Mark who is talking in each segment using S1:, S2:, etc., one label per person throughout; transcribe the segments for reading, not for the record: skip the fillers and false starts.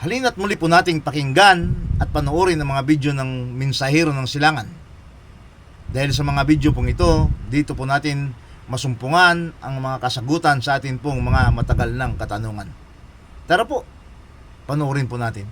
S1: Halina't muli po nating pakinggan at panoorin ang mga video ng Mensahero ng Silangan. Dahil sa mga video pong ito, dito po natin masumpungan ang mga kasagutan sa atin pong mga matagal ng katanungan. Tara po, panoorin po natin.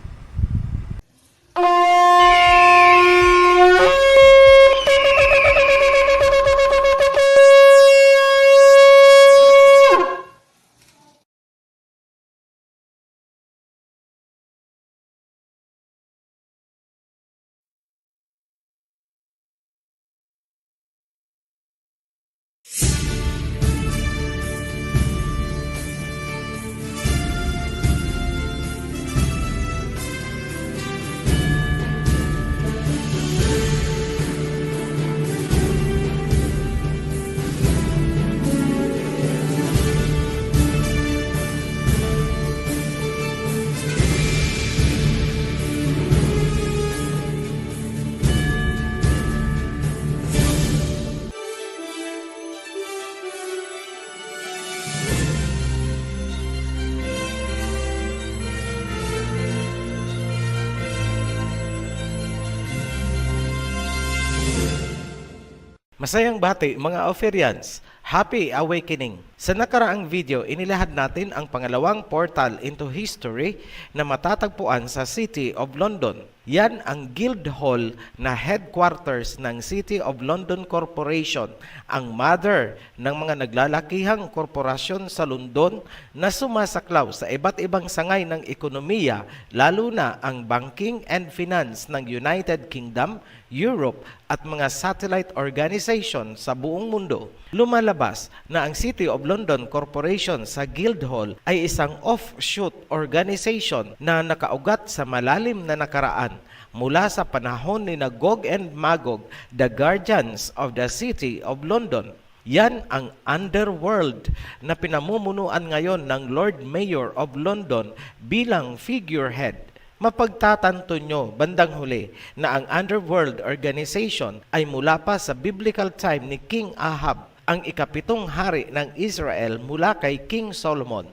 S2: Masayang bati mga Ophirians, Happy Awakening! Sa nakaraang video, inilahad natin ang pangalawang portal into history na matatagpuan sa City of London. Yan ang Guildhall na headquarters ng City of London Corporation, ang mother ng mga naglalakihang korporasyon sa London na sumasaklaw sa iba't ibang sangay ng ekonomiya, lalo na ang banking and finance ng United Kingdom, Europe at mga satellite organization sa buong mundo. Lumalabas na ang City of London Corporation sa Guildhall ay isang offshoot organization na nakaugat sa malalim na nakaraan mula sa panahon ni Gog and Magog, the guardians of the City of London. Yan ang underworld na pinamumunuan ngayon ng Lord Mayor of London bilang figurehead. Mapagtatanto nyo bandang huli na ang underworld organization ay mula pa sa biblical time ni King Ahab, ang ikapitong hari ng Israel mula kay King Solomon.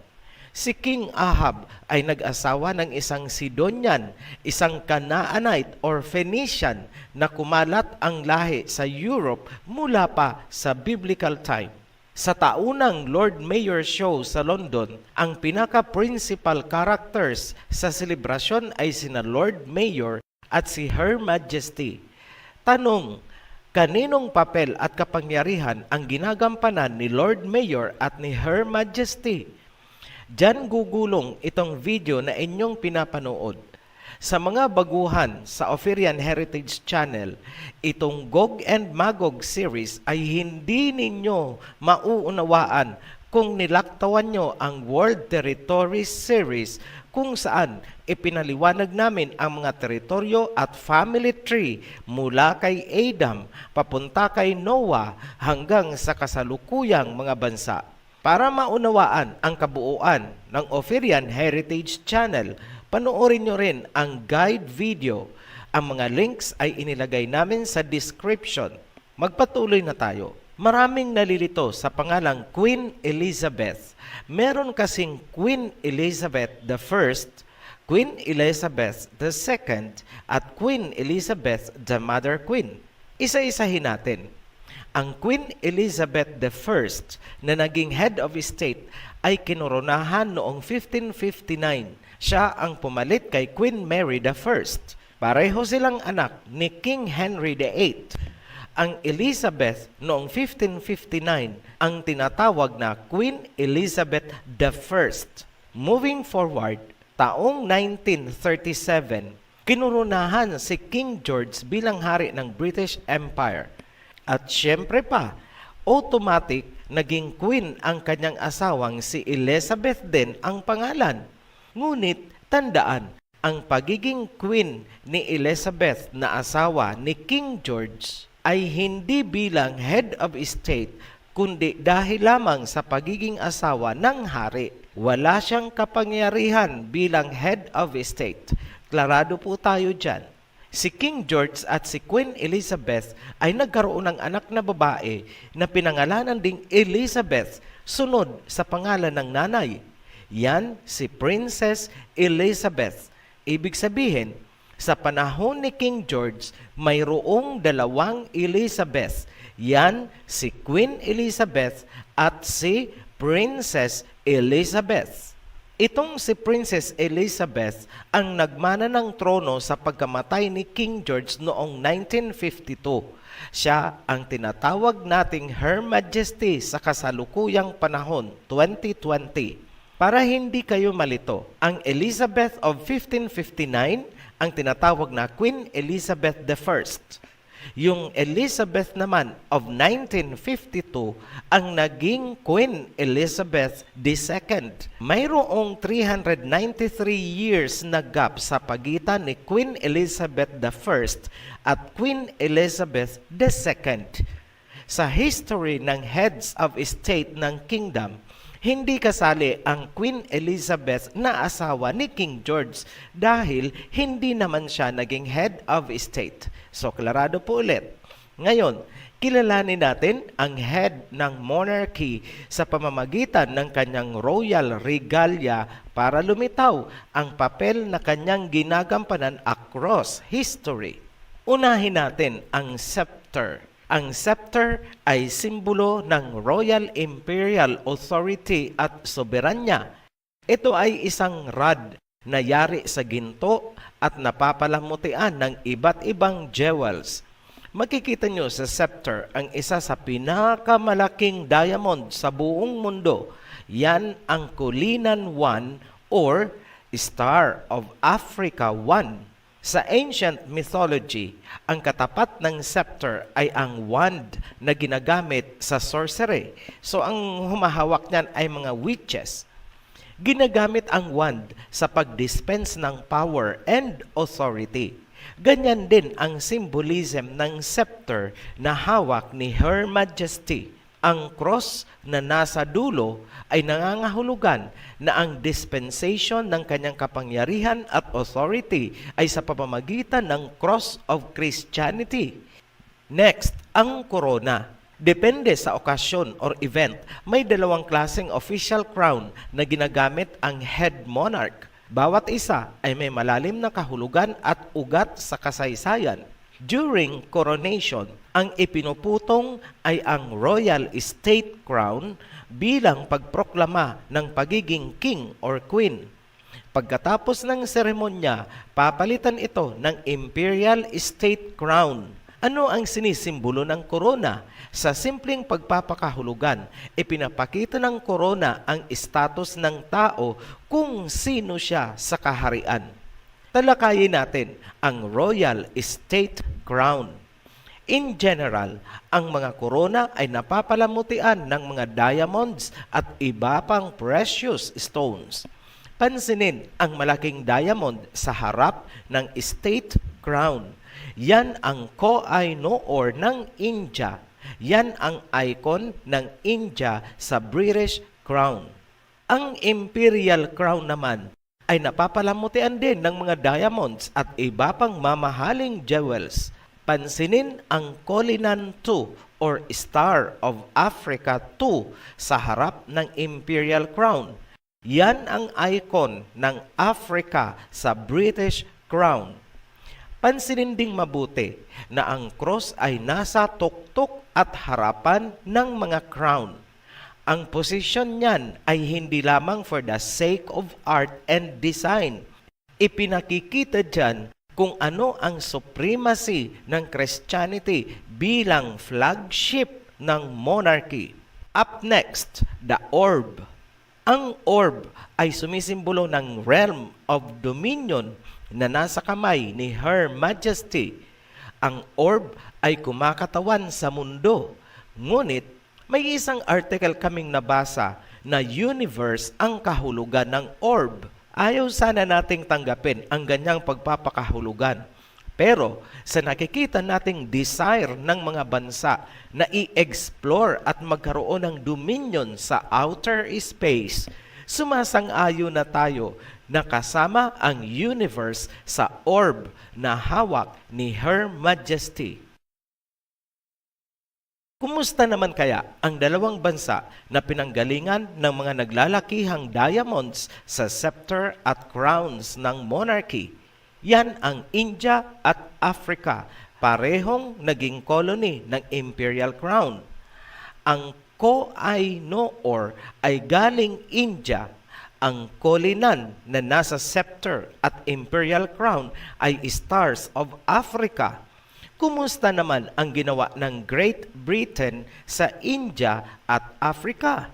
S2: Si King Ahab ay nag-asawa ng isang Sidonian, isang Canaanite or Phoenician na kumalat ang lahi sa Europe mula pa sa biblical time. Sa taunang Lord Mayor Show sa London, ang pinaka-principal characters sa selebrasyon ay sina Lord Mayor at si Her Majesty. Tanong, kaninong papel at kapangyarihan ang ginagampanan ni Lord Mayor at ni Her Majesty? Diyan gugulong itong video na inyong pinapanood. Sa mga baguhan sa Ophirian Heritage Channel, itong Gog and Magog series ay hindi ninyo mauunawaan kung nilaktawan nyo ang World Territories series kung saan ipinaliwanag namin ang mga teritoryo at family tree mula kay Adam papunta kay Noah hanggang sa kasalukuyang mga bansa. Para maunawaan ang kabuuan ng Ophirian Heritage Channel, panoorin nyo rin ang guide video. Ang mga links ay inilagay namin sa description. Magpatuloy na tayo. Maraming nalilito sa pangalang Queen Elizabeth. Meron kasing Queen Elizabeth I, Queen Elizabeth II, at Queen Elizabeth the Mother Queen. Isa-isahin natin. Ang Queen Elizabeth I na naging head of state ay kinoronahan noong 1559. Siya ang pumalit kay Queen Mary I. Pareho silang anak ni King Henry VIII. Ang Elizabeth noong 1559 ang tinatawag na Queen Elizabeth I. Moving forward, taong 1937, kinoronahan si King George bilang hari ng British Empire. At syempre pa, automatic naging queen ang kanyang asawang si Elizabeth din ang pangalan. Ngunit tandaan, ang pagiging queen ni Elizabeth na asawa ni King George ay hindi bilang head of state, kundi dahil lamang sa pagiging asawa ng hari. Wala siyang kapangyarihan bilang head of state. Klarado po tayo dyan. Si King George at si Queen Elizabeth ay nagkaroon ng anak na babae na pinangalanan ding Elizabeth sunod sa pangalan ng nanay. Yan si Princess Elizabeth. Ibig sabihin, sa panahon ni King George, mayroong dalawang Elizabeth. Yan si Queen Elizabeth at si Princess Elizabeth. Itong si Princess Elizabeth ang nagmana ng trono sa pagkamatay ni King George noong 1952. Siya ang tinatawag nating Her Majesty sa kasalukuyang panahon, 2020. Para hindi kayo malito, ang Elizabeth of 1559 ang tinatawag na Queen Elizabeth I. Yung Elizabeth naman of 1952 ang naging Queen Elizabeth II. Mayroong 393 years na gap sa pagitan ni Queen Elizabeth I at Queen Elizabeth II. Sa history ng heads of state ng kingdom, hindi kasali ang Queen Elizabeth na asawa ni King George dahil hindi naman siya naging head of state. So, klarado po ulit. Ngayon, kilalanin natin ang head ng monarchy sa pamamagitan ng kanyang royal regalia para lumitaw ang papel na kanyang ginagampanan across history. Unahin natin ang scepter. Ang scepter ay simbolo ng Royal Imperial Authority at soberanya. Ito ay isang rod na yari sa ginto at napapalamutian ng iba't ibang jewels. Makikita nyo sa scepter ang isa sa pinakamalaking diamond sa buong mundo. Yan ang Cullinan I or Star of Africa I. Sa ancient mythology, ang katapat ng scepter ay ang wand na ginagamit sa sorcery. So ang humahawak niyan ay mga witches. Ginagamit ang wand sa pag-dispense ng power and authority. Ganyan din ang symbolism ng scepter na hawak ni Her Majesty. Ang cross na nasa dulo ay nangangahulugan na ang dispensation ng kanyang kapangyarihan at authority ay sa pamamagitan ng cross of Christianity. Next, ang corona. Depende sa okasyon or event, may dalawang klaseng official crown na ginagamit ang head monarch. Bawat isa ay may malalim na kahulugan at ugat sa kasaysayan. During coronation, ang ipinuputong ay ang royal state crown bilang pagproklama ng pagiging king or queen. Pagkatapos ng seremonya, papalitan ito ng imperial state crown. Ano ang sinisimbolo ng korona? Sa simpleng pagpapakahulugan, ipinapakita ng korona ang status ng tao kung sino siya sa kaharian. Talakayin natin ang royal state crown. In general, ang mga korona ay napapalamutian ng mga diamonds at iba pang precious stones. Pansinin ang malaking diamond sa harap ng state crown. Yan ang Koh-i-Noor ng India. Yan ang icon ng India sa British crown. Ang imperial crown naman ay napapalamutian din ng mga diamonds at iba pang mamahaling jewels. Pansinin ang Cullinan II or Star of Africa II sa harap ng imperial crown. Yan ang icon ng Africa sa British crown. Pansinin ding mabuti na ang cross ay nasa tuktok at harapan ng mga crown. Ang posisyon niyan ay hindi lamang for the sake of art and design. Ipinakikita dyan kung ano ang supremacy ng Christianity bilang flagship ng monarchy. Up next, the orb. Ang orb ay sumisimbolo ng realm of dominion na nasa kamay ni Her Majesty. Ang orb ay kumakatawan sa mundo, ngunit may isang article kaming nabasa na universe ang kahulugan ng orb. Ayaw sana nating tanggapin ang ganyang pagpapakahulugan. Pero sa nakikita nating desire ng mga bansa na i-explore at magkaroon ng dominion sa outer space, sumasang-ayon na tayo na kasama ang universe sa orb na hawak ni Her Majesty. Kumusta naman kaya ang dalawang bansa na pinanggalingan ng mga naglalakihang diamonds sa scepter at crowns ng monarchy? Yan ang India at Africa, parehong naging colony ng Imperial Crown. Ang Koh-i-Noor ay galing India. Ang Kolinan na nasa scepter at Imperial Crown ay Stars of Africa. Kumusta naman ang ginawa ng Great Britain sa India at Africa?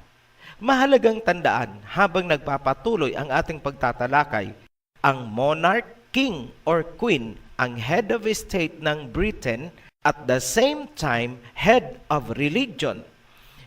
S2: Mahalagang tandaan habang nagpapatuloy ang ating pagtatalakay, ang monarch, king or queen ang head of state ng Britain at the same time head of religion.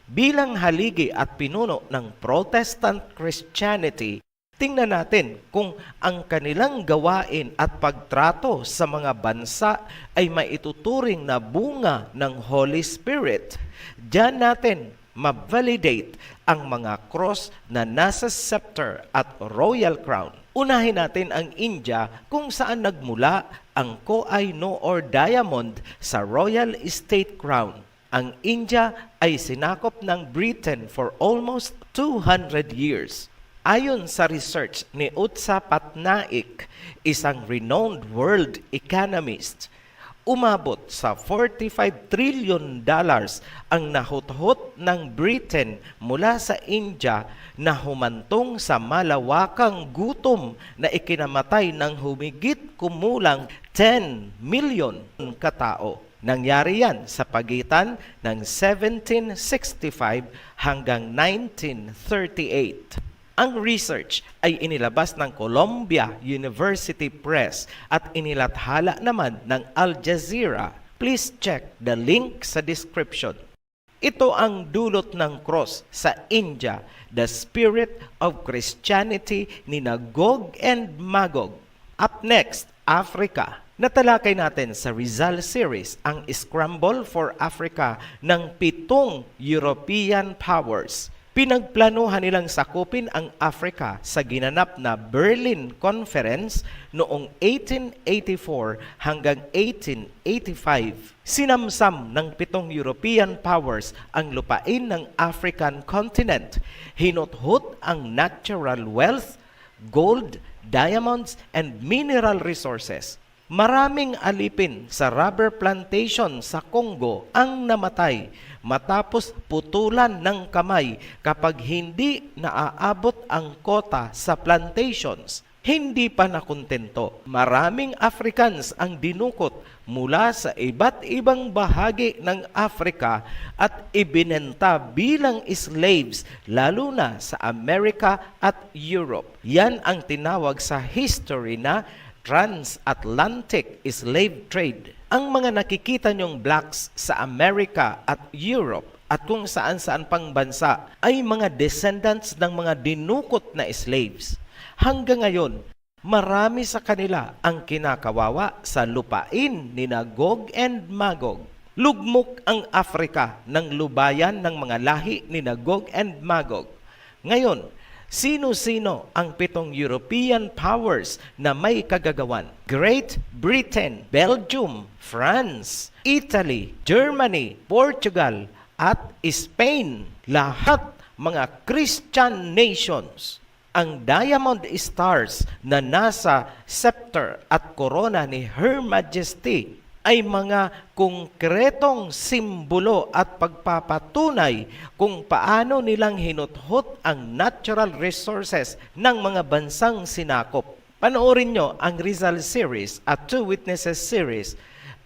S2: Bilang haligi at pinuno ng Protestant Christianity, tingnan natin kung ang kanilang gawain at pagtrato sa mga bansa ay maituturing na bunga ng Holy Spirit. Diyan natin ma-validate ang mga cross na nasa scepter at royal crown. Unahin natin ang India kung saan nagmula ang Koh-i-Noor diamond sa royal state crown. Ang India ay sinakop ng Britain for almost 200 years. Ayon sa research ni Utsa Patnaik, isang renowned world economist, umabot sa $45 trillion ang nahuthot ng Britain mula sa India na humantong sa malawakang gutom na ikinamatay ng humigit kumulang 10 million katao. Nangyari yan sa pagitan ng 1765 hanggang 1938. Ang research ay inilabas ng Columbia University Press at inilathala naman ng Al Jazeera. Please check the link sa description. Ito ang dulot ng cross sa India, the spirit of Christianity ni Gog and Magog. Up next, Africa. Natalakay natin sa Rizal series ang Scramble for Africa ng 7 European powers. Pinagplanuhan nilang sakupin ang Africa sa ginanap na Berlin Conference noong 1884 hanggang 1885. Sinamsam ng 7 European powers ang lupain ng African continent. Hinuthot ang natural wealth, gold, diamonds, and mineral resources. Maraming alipin sa rubber plantation sa Congo ang namatay matapos putulan ng kamay kapag hindi naaabot ang kota sa plantations. Hindi pa nakontento. Maraming Africans ang dinukot mula sa iba't ibang bahagi ng Africa at ibinenta bilang slaves lalo na sa Amerika at Europe. Yan ang tinawag sa history na transatlantic slave trade. Ang mga nakikita nyong blacks sa Amerika at Europe at kung saan-saan pang bansa ay mga descendants ng mga dinukot na slaves. Hanggang ngayon, marami sa kanila ang kinakawawa sa lupain ni Gog and Magog. Lugmok ang Afrika ng lubayan ng mga lahi ni Gog and Magog. Ngayon, sino-sino ang 7 European powers na may kagagawan? Great Britain, Belgium, France, Italy, Germany, Portugal, at Spain. Lahat mga Christian nations. Ang diamond stars na nasa scepter at korona ni Her Majesty ay mga konkretong simbolo at pagpapatunay kung paano nilang hinuthot ang natural resources ng mga bansang sinakop. Panoorin nyo ang Rizal series at Two Witnesses series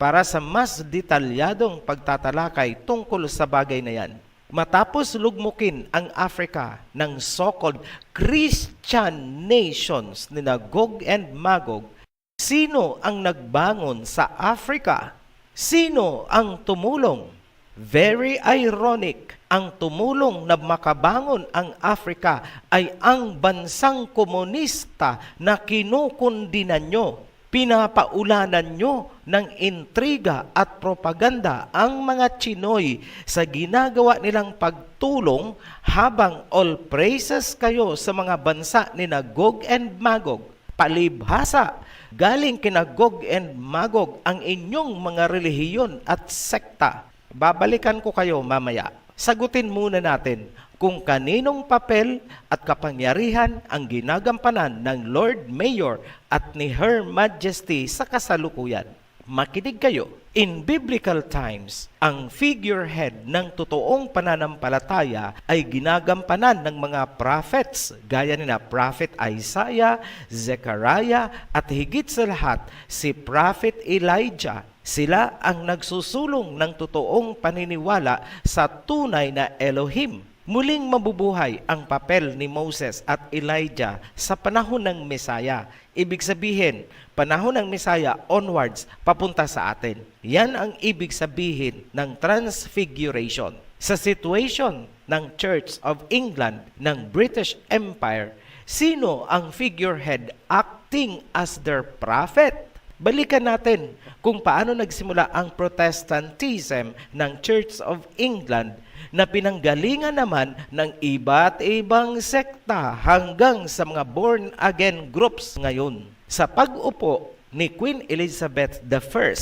S2: para sa mas detalyadong pagtatalakay tungkol sa bagay na yan. Matapos lugmukin ang Africa ng so-called Christian nations ni Gog and Magog, sino ang nagbangon sa Africa? Sino ang tumulong? Very ironic, ang tumulong na makabangon ang Africa ay ang bansang komunista na kinukundinan nyo. Pinapaulanan nyo ng intriga at propaganda ang mga Chinoy sa ginagawa nilang pagtulong habang all praises kayo sa mga bansa ni Gog and Magog. Palibhasa, galing kina Gog and Magog ang inyong mga relihiyon at sekta. Babalikan ko kayo mamaya. Sagutin muna natin kung kaninong papel at kapangyarihan ang ginagampanan ng Lord Mayor at ni Her Majesty sa kasalukuyan. Makinig kayo. In biblical times, ang figurehead ng totoong pananampalataya ay ginagampanan ng mga prophets gaya ni na Prophet Isaiah, Zechariah at higit sa lahat si Prophet Elijah. Sila ang nagsusulong ng totoong paniniwala sa tunay na Elohim. Muling mabubuhay ang papel ni Moses at Elijah sa panahon ng Mesaya. Ibig sabihin, panahon ng Mesaya onwards, papunta sa atin. Yan ang ibig sabihin ng transfiguration. Sa situation ng Church of England ng British Empire, sino ang figurehead acting as their prophet? Balikan natin kung paano nagsimula ang Protestantism ng Church of England na pinanggalingan naman ng iba't ibang sekta hanggang sa mga born-again groups ngayon. Sa pag-upo ni Queen Elizabeth I,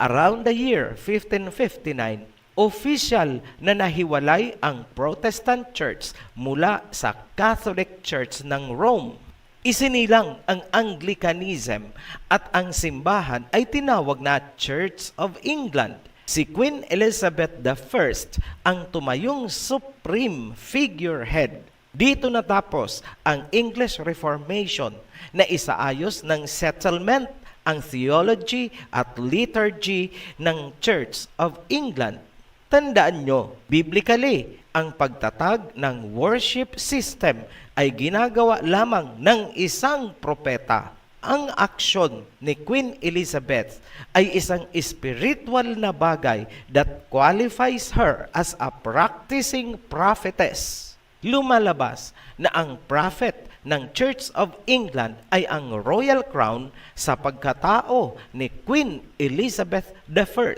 S2: around the year 1559, official na nahiwalay ang Protestant Church mula sa Catholic Church ng Rome. Isinilang ang Anglicanism at ang simbahan ay tinawag na Church of England. Si Queen Elizabeth I ang tumayong supreme figurehead. Dito natapos ang English Reformation na isaayos ng settlement ang theology at liturgy ng Church of England. Tandaan nyo, biblically, ang pagtatag ng worship system ay ginagawa lamang ng isang propeta. Ang aksyon ni Queen Elizabeth ay isang spiritual na bagay that qualifies her as a practicing prophetess. Lumalabas na ang prophet ng Church of England ay ang royal crown sa pagkatao ni Queen Elizabeth I.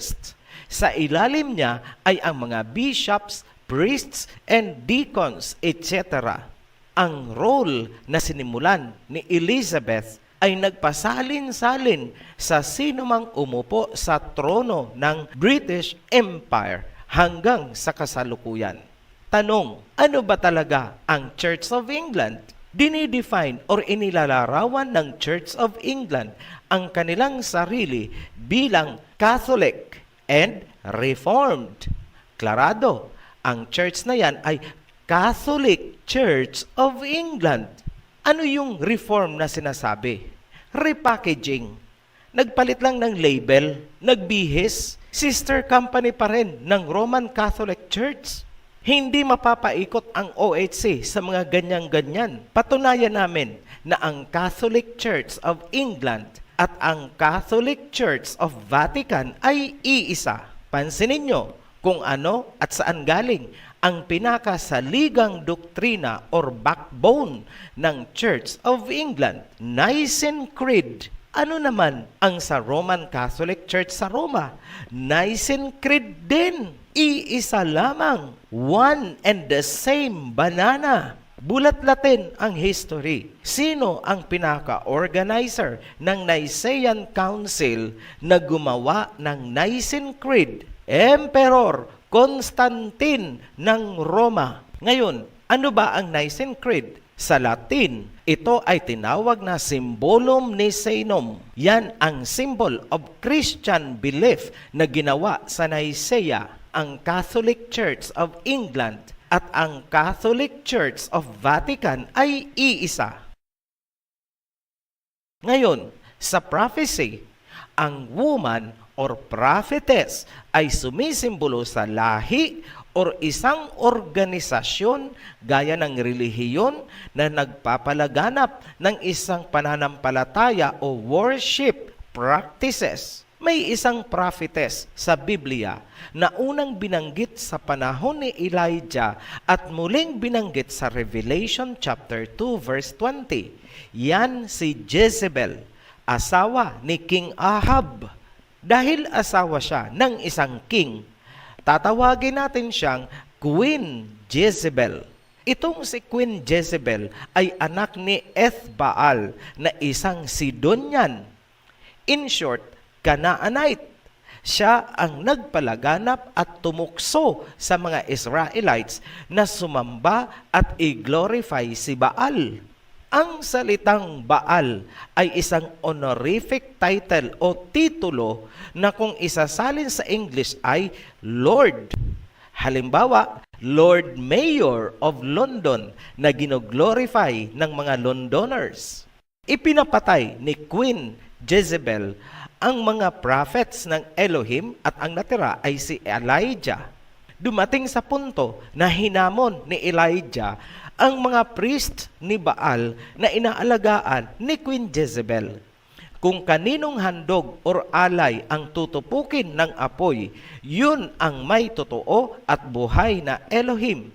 S2: Sa ilalim niya ay ang mga bishops, priests, and deacons, etc. Ang role na sinimulan ni Elizabeth ay nagpasalin-salin sa sinumang umupo sa trono ng British Empire hanggang sa kasalukuyan. Tanong, ano ba talaga ang Church of England? Dinidefine or inilalarawan ng Church of England ang kanilang sarili bilang Catholic and Reformed. Klarado, ang church na yan ay Catholic Church of England. Ano yung reform na sinasabi? Repackaging. Nagpalit lang ng label, nagbihis, sister company pa rin ng Roman Catholic Church. Hindi mapapaikot ang OHC sa mga ganyan-ganyan. Patunayan namin na ang Catholic Church of England at ang Catholic Church of Vatican ay iisa. Pansinin nyo kung ano at saan galing ang pinakasaligang doktrina or backbone ng Church of England, Nicene Creed. Ano naman ang sa Roman Catholic Church sa Roma? Nicene Creed din. Iisa lamang. One and the same banana. Bulat-latin ang history. Sino ang pinaka-organizer ng Nicene Council na gumawa ng Nicene Creed? Emperor Constantine ng Roma. Ngayon, ano ba ang Nicene Creed? Sa Latin, ito ay tinawag na Symbolum Nicaeum. Yan ang symbol of Christian belief na ginawa sa Nicea. Ang Catholic Church of England at ang Catholic Church of Vatican ay iisa. Ngayon, sa prophecy, ang woman or prophetess ay sumisimbolo sa lahi or isang organisasyon gaya ng relihiyon na nagpapalaganap ng isang pananampalataya o worship practices. May isang prophetess sa Biblia na unang binanggit sa panahon ni Elijah at muling binanggit sa Revelation chapter 2 verse 20. Yan si Jezebel, asawa ni King Ahab. Dahil asawa siya ng isang king, tatawagin natin siyang Queen Jezebel. Itong si Queen Jezebel ay anak ni Ethbaal na isang Sidonian. In short, Canaanite. Siya ang nagpalaganap at tumukso sa mga Israelites na sumamba at i-glorify si Baal. Ang salitang Baal ay isang honorific title o titulo na kung isasalin sa English ay Lord. Halimbawa, Lord Mayor of London na ginoglorify ng mga Londoners. Ipinapatay ni Queen Jezebel ang mga prophets ng Elohim at ang natira ay si Elijah. Dumating sa punto na hinamon ni Elijah ang mga priest ni Baal na inaalagaan ni Queen Jezebel. Kung kaninong handog or alay ang tutupukin ng apoy, yun ang may totoo at buhay na Elohim.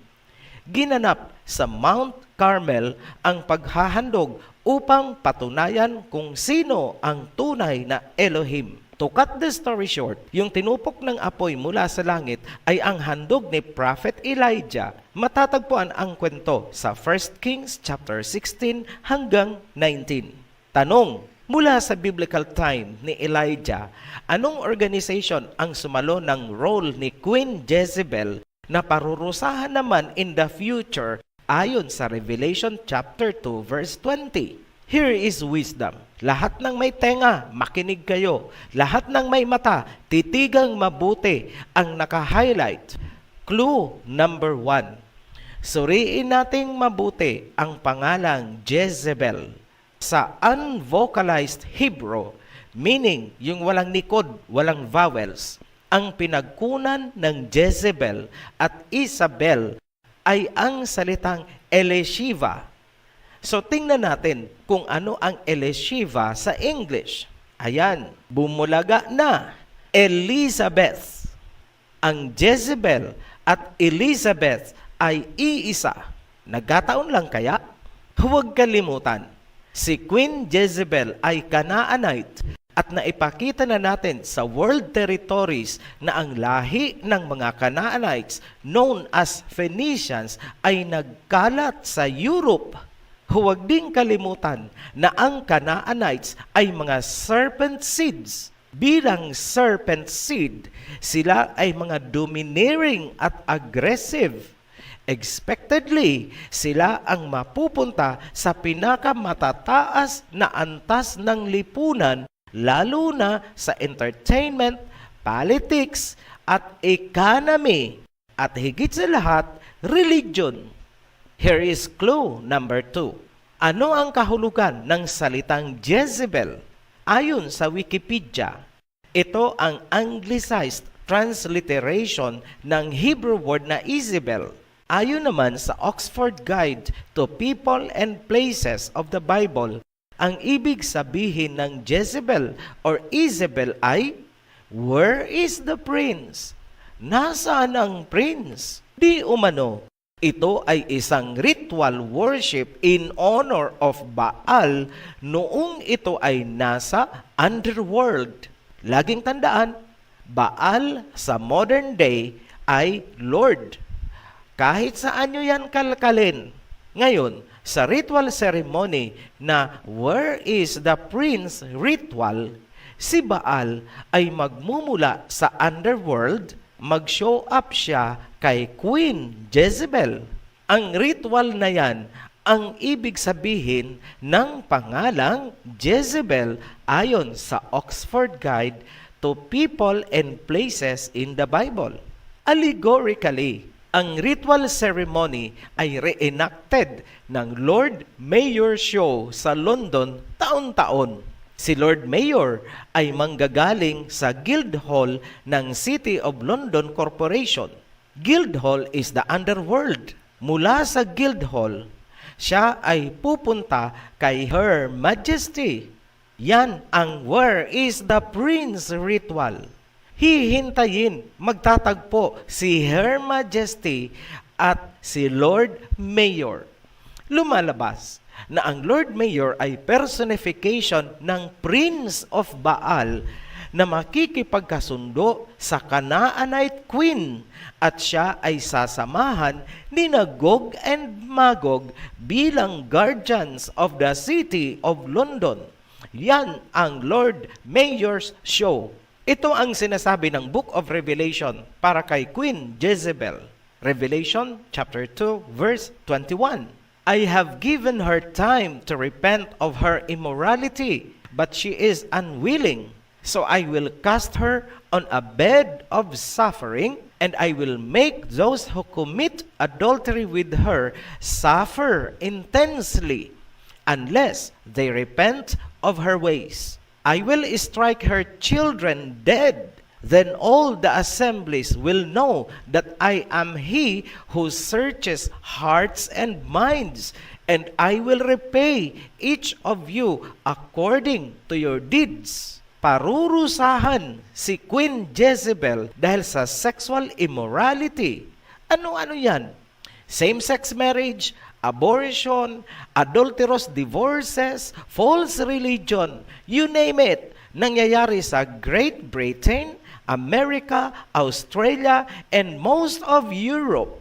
S2: Ginanap sa Mount Carmel ang paghahandog upang patunayan kung sino ang tunay na Elohim. To cut the story short, yung tinupok ng apoy mula sa langit ay ang handog ni Prophet Elijah. Matatagpuan ang kwento sa 1 Kings chapter 16 hanggang 19. Tanong, mula sa biblical time ni Elijah, anong organization ang sumalo ng role ni Queen Jezebel na parurusahan naman in the future ayon sa Revelation chapter 2 verse 20? Here is wisdom. Lahat ng may tenga, makinig kayo. Lahat ng may mata, titigang mabuti ang naka-highlight. Clue number 1. Suriin nating mabuti ang pangalang Jezebel. Sa unvocalized Hebrew, meaning yung walang nikod, walang vowels, ang pinagkunan ng Jezebel at Isabel ay ang salitang Elisheva. So tingnan natin kung ano ang Elisheva sa English. Ayan, bumulaga na. Elizabeth. Ang Jezebel at Elizabeth ay iisa. Nagkataon lang kaya? Huwag kalimutan, si Queen Jezebel ay Canaanite at naipakita na natin sa world territories na ang lahi ng mga Canaanites known as Phoenicians ay nagkalat sa Europe. Huwag ding kalimutan na ang Canaanites ay mga serpent seeds. Bilang serpent seed, sila ay mga domineering at aggressive. Expectedly, sila ang mapupunta sa pinakamatataas na antas ng lipunan, lalo na sa entertainment, politics, at economy, at higit sa lahat, religion. Here is clue number 2. Ano ang kahulugan ng salitang Jezebel? Ayon sa Wikipedia, ito ang anglicized transliteration ng Hebrew word na Isabel. Ayon naman sa Oxford Guide to People and Places of the Bible, ang ibig sabihin ng Jezebel or Isabel ay, where is the prince? Nasaan ang prince? Di umano, ito ay isang ritual worship in honor of Baal noong ito ay nasa underworld. Laging tandaan, Baal sa modern day ay Lord. Kahit saan nyo yan kalkalin. Ngayon, sa ritual ceremony na where is the prince ritual, si Baal ay magmumula sa underworld, mag-show up siya kay Queen Jezebel. Ang ritual na yan, ang ibig sabihin ng pangalang Jezebel ayon sa Oxford Guide to People and Places in the Bible. Allegorically, ang ritual ceremony ay reenacted ng Lord Mayor Show sa London taon-taon. Si Lord Mayor ay manggagaling sa Guildhall ng City of London Corporation. Guildhall is the underworld. Mula sa Guildhall, siya ay pupunta kay Her Majesty. Yan ang where is the prince ritual. Hihintayin, magtatagpo si Her Majesty at si Lord Mayor. Lumalabas na ang Lord Mayor ay personification ng Prince of Baal na makikipagkasundo sa Canaanite Queen at siya ay sasamahan ni Gog and Magog bilang guardians of the City of London. Yan ang Lord Mayor's show. Ito ang sinasabi ng Book of Revelation para kay Queen Jezebel. Revelation chapter 2 verse 21. I have given her time to repent of her immorality, but she is unwilling. So I will cast her on a bed of suffering, and I will make those who commit adultery with her suffer intensely, unless they repent of her ways. I will strike her children dead. Then all the assemblies will know that I am he who searches hearts and minds, and I will repay each of you according to your deeds. Parurusahan si Queen Jezebel dahil sa sexual immorality. Ano-ano yan? Same-sex marriage, abortion, adulterous divorces, false religion, you name it, nangyayari sa Great Britain, America, Australia, and most of Europe.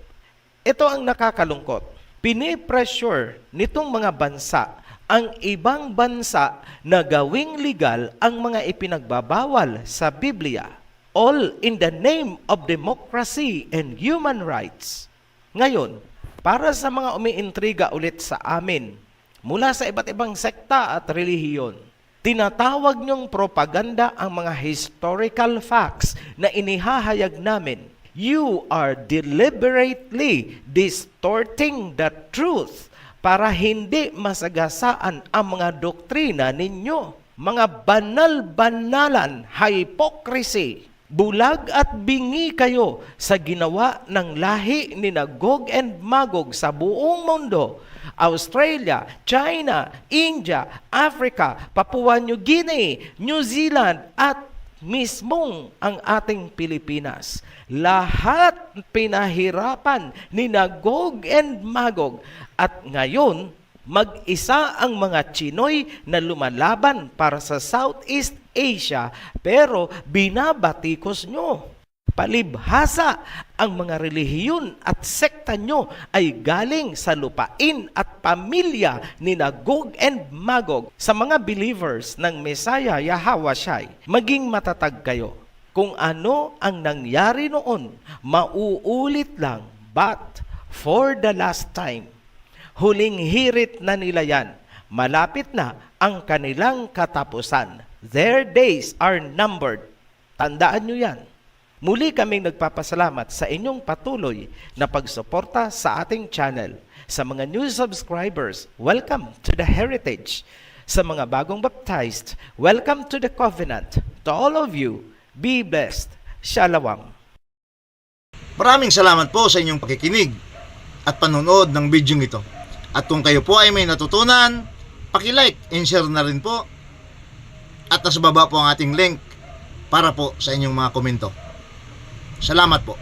S2: Ito ang nakakalungkot. Pinipressure nitong mga bansa ang ibang bansa na gawing legal ang mga ipinagbabawal sa Biblia. All in the name of democracy and human rights. Ngayon, para sa mga umiintriga ulit sa amin, mula sa iba't ibang sekta at relihiyon, tinatawag niyong propaganda ang mga historical facts na inihahayag namin. You are deliberately distorting the truth para hindi masagasaan ang mga doktrina ninyo. Mga banal-banalan, hypocrisy, bulag at bingi kayo sa ginawa ng lahi ni Gog and Magog sa buong mundo. Australia, China, India, Africa, Papua New Guinea, New Zealand, at mismong ang ating Pilipinas. Lahat pinahirapan ni Gog and Magog. At ngayon, mag-isa ang mga Chinoy na lumalaban para sa Southeast Asia, pero binabatikos nyo. Palibhasa, ang mga relihiyon at sekta nyo ay galing sa lupain at pamilya ni Gog and Magog. Sa mga believers ng Messiah Yahawashai, maging matatag kayo. Kung ano ang nangyari noon, mauulit lang, but for the last time. Huling hirit na nila yan. Malapit na ang kanilang katapusan. Their days are numbered. Tandaan nyo yan. Muli kaming nagpapasalamat sa inyong patuloy na pagsuporta sa ating channel. Sa mga new subscribers, welcome to the heritage. Sa mga bagong baptized, welcome to the covenant. To all of you, be blessed. Shalom.
S1: Maraming salamat po sa inyong pakikinig at panonood ng video ito. At kung kayo po ay may natutunan, paki-like and share na rin po. At nasa baba po ang ating link para po sa inyong mga komento. Salamat po.